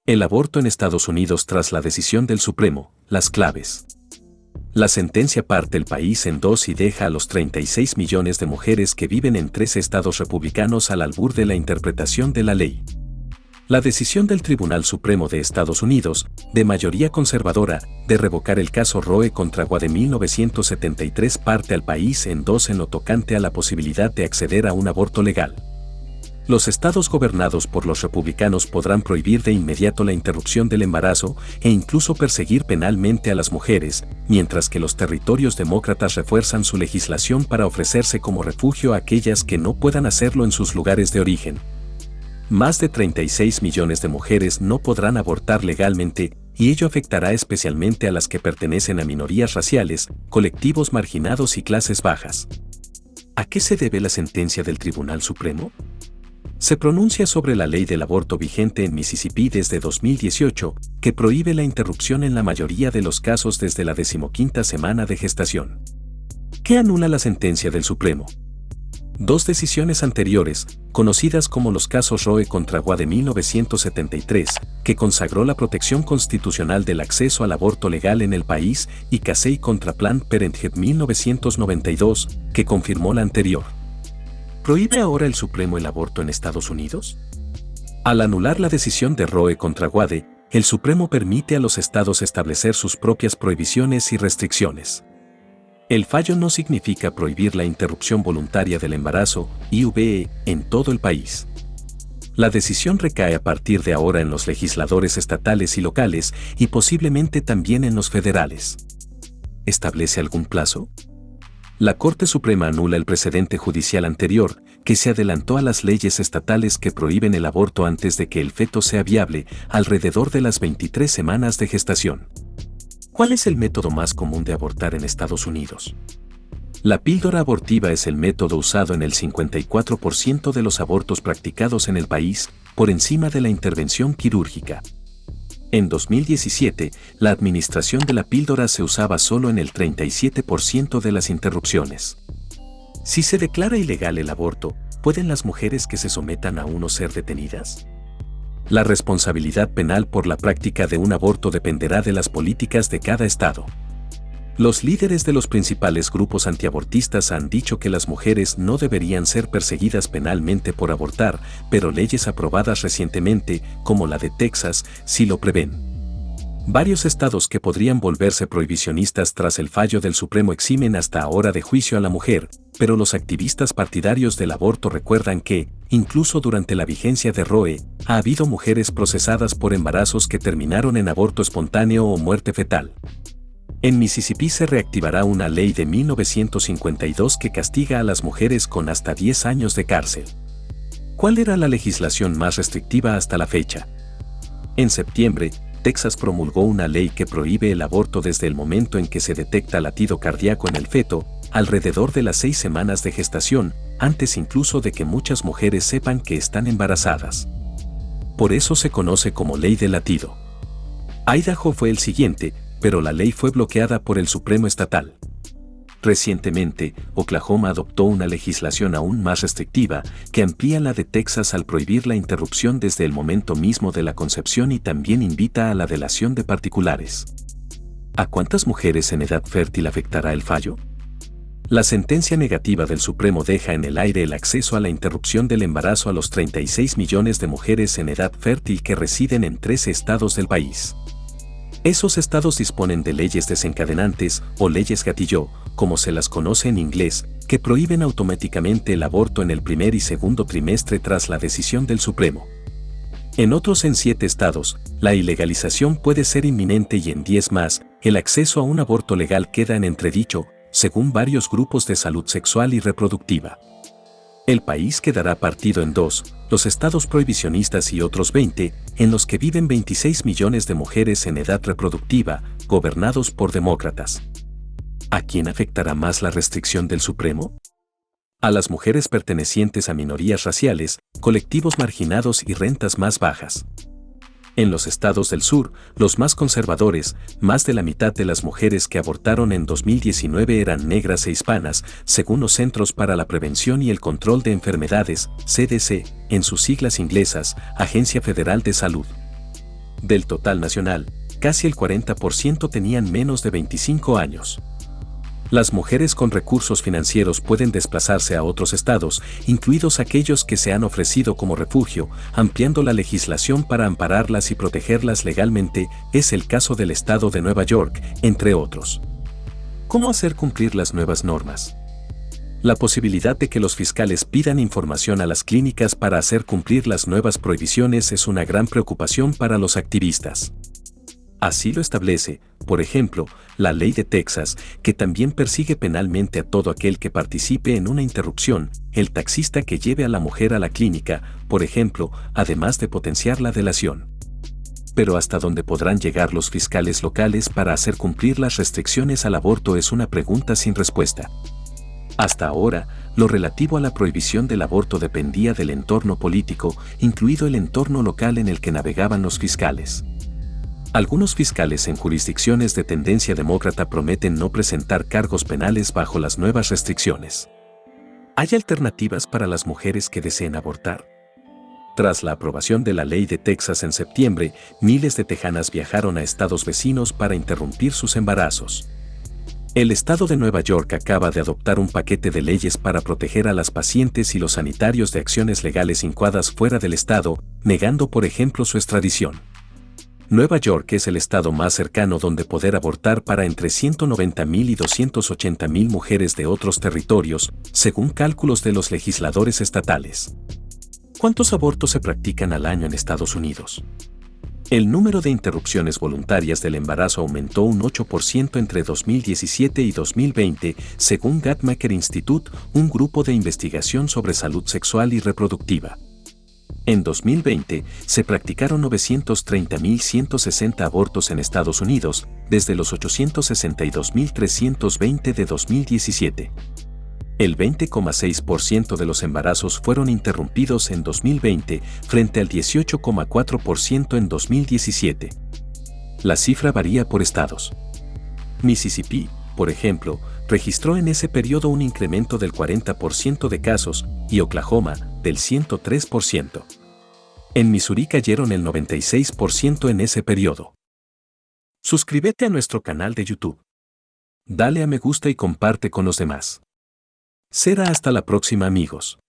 El aborto en Estados Unidos tras la decisión del Supremo, las claves. La sentencia parte el país en dos y deja a los 36 millones de mujeres que viven en 13 estados republicanos al albur de la interpretación de la ley. La decisión del Tribunal Supremo de Estados Unidos, de mayoría conservadora, de revocar el caso Roe contra Wade de 1973 parte al país en dos en lo tocante a la posibilidad de acceder a un aborto legal. Los estados gobernados por los republicanos podrán prohibir de inmediato la interrupción del embarazo e incluso perseguir penalmente a las mujeres, mientras que los territorios demócratas refuerzan su legislación para ofrecerse como refugio a aquellas que no puedan hacerlo en sus lugares de origen. Más de 36 millones de mujeres no podrán abortar legalmente, y ello afectará especialmente a las que pertenecen a minorías raciales, colectivos marginados y clases bajas. ¿A qué se debe la sentencia del Tribunal Supremo? Se pronuncia sobre la ley del aborto vigente en Mississippi desde 2018, que prohíbe la interrupción en la mayoría de los casos desde la 15ª semana de gestación. ¿Qué anula la sentencia del Supremo? Dos decisiones anteriores, conocidas como los casos Roe contra Wade de 1973, que consagró la protección constitucional del acceso al aborto legal en el país, y Casey contra Planned Parenthood 1992, que confirmó la anterior. ¿Prohíbe ahora el Supremo el aborto en Estados Unidos? Al anular la decisión de Roe contra Wade, el Supremo permite a los estados establecer sus propias prohibiciones y restricciones. El fallo no significa prohibir la interrupción voluntaria del embarazo, IVE, en todo el país. La decisión recae a partir de ahora en los legisladores estatales y locales y posiblemente también en los federales. ¿Establece algún plazo? La Corte Suprema anula el precedente judicial anterior, que se adelantó a las leyes estatales que prohíben el aborto antes de que el feto sea viable, alrededor de las 23 semanas de gestación. ¿Cuál es el método más común de abortar en Estados Unidos? La píldora abortiva es el método usado en el 54% de los abortos practicados en el país, por encima de la intervención quirúrgica. En 2017, la administración de la píldora se usaba solo en el 37% de las interrupciones. Si se declara ilegal el aborto, ¿pueden las mujeres que se sometan a uno ser detenidas? La responsabilidad penal por la práctica de un aborto dependerá de las políticas de cada estado. Los líderes de los principales grupos antiabortistas han dicho que las mujeres no deberían ser perseguidas penalmente por abortar, pero leyes aprobadas recientemente, como la de Texas, sí lo prevén. Varios estados que podrían volverse prohibicionistas tras el fallo del Supremo eximen hasta ahora de juicio a la mujer, pero los activistas partidarios del aborto recuerdan que, incluso durante la vigencia de Roe, ha habido mujeres procesadas por embarazos que terminaron en aborto espontáneo o muerte fetal. En Mississippi se reactivará una ley de 1952 que castiga a las mujeres con hasta 10 años de cárcel. ¿Cuál era la legislación más restrictiva hasta la fecha? En septiembre, Texas promulgó una ley que prohíbe el aborto desde el momento en que se detecta latido cardíaco en el feto, alrededor de las 6 semanas de gestación, antes incluso de que muchas mujeres sepan que están embarazadas. Por eso se conoce como ley del latido. Idaho fue el siguiente, pero la ley fue bloqueada por el Supremo Estatal. Recientemente, Oklahoma adoptó una legislación aún más restrictiva, que amplía la de Texas al prohibir la interrupción desde el momento mismo de la concepción y también invita a la delación de particulares. ¿A cuántas mujeres en edad fértil afectará el fallo? La sentencia negativa del Supremo deja en el aire el acceso a la interrupción del embarazo a los 36 millones de mujeres en edad fértil que residen en 13 estados del país. Esos estados disponen de leyes desencadenantes, o leyes gatillo, como se las conoce en inglés, que prohíben automáticamente el aborto en el primer y segundo trimestre tras la decisión del Supremo. En otros 7 estados, la ilegalización puede ser inminente y en 10 más, el acceso a un aborto legal queda en entredicho, según varios grupos de salud sexual y reproductiva. El país quedará partido en 2, los estados prohibicionistas y otros 20, en los que viven 26 millones de mujeres en edad reproductiva, gobernados por demócratas. ¿A quién afectará más la restricción del Supremo? A las mujeres pertenecientes a minorías raciales, colectivos marginados y rentas más bajas. En los estados del sur, los más conservadores, más de la mitad de las mujeres que abortaron en 2019 eran negras e hispanas, según los Centros para la Prevención y el Control de Enfermedades, CDC, en sus siglas inglesas, Agencia Federal de Salud. Del total nacional, casi el 40% tenían menos de 25 años. Las mujeres con recursos financieros pueden desplazarse a otros estados, incluidos aquellos que se han ofrecido como refugio, ampliando la legislación para ampararlas y protegerlas legalmente, es el caso del estado de Nueva York, entre otros. ¿Cómo hacer cumplir las nuevas normas? La posibilidad de que los fiscales pidan información a las clínicas para hacer cumplir las nuevas prohibiciones es una gran preocupación para los activistas. Así lo establece, por ejemplo, la ley de Texas, que también persigue penalmente a todo aquel que participe en una interrupción, el taxista que lleve a la mujer a la clínica, por ejemplo, además de potenciar la delación. Pero ¿hasta dónde podrán llegar los fiscales locales para hacer cumplir las restricciones al aborto? Es una pregunta sin respuesta. Hasta ahora, lo relativo a la prohibición del aborto dependía del entorno político, incluido el entorno local en el que navegaban los fiscales. Algunos fiscales en jurisdicciones de tendencia demócrata prometen no presentar cargos penales bajo las nuevas restricciones. ¿Hay alternativas para las mujeres que deseen abortar? Tras la aprobación de la ley de Texas en septiembre, miles de tejanas viajaron a estados vecinos para interrumpir sus embarazos. El estado de Nueva York acaba de adoptar un paquete de leyes para proteger a las pacientes y los sanitarios de acciones legales incoadas fuera del estado, negando por ejemplo su extradición. Nueva York es el estado más cercano donde poder abortar para entre 190.000 y 280.000 mujeres de otros territorios, según cálculos de los legisladores estatales. ¿Cuántos abortos se practican al año en Estados Unidos? El número de interrupciones voluntarias del embarazo aumentó un 8% entre 2017 y 2020, según Guttmacher Institute, un grupo de investigación sobre salud sexual y reproductiva. En 2020, se practicaron 930.160 abortos en Estados Unidos, desde los 862.320 de 2017. El 20,6% de los embarazos fueron interrumpidos en 2020, frente al 18,4% en 2017. La cifra varía por estados. Mississippi, por ejemplo, registró en ese periodo un incremento del 40% de casos, y Oklahoma, del 103%. En Missouri cayeron el 96% en ese periodo. Suscríbete a nuestro canal de YouTube. Dale a me gusta y comparte con los demás. Será hasta la próxima, amigos.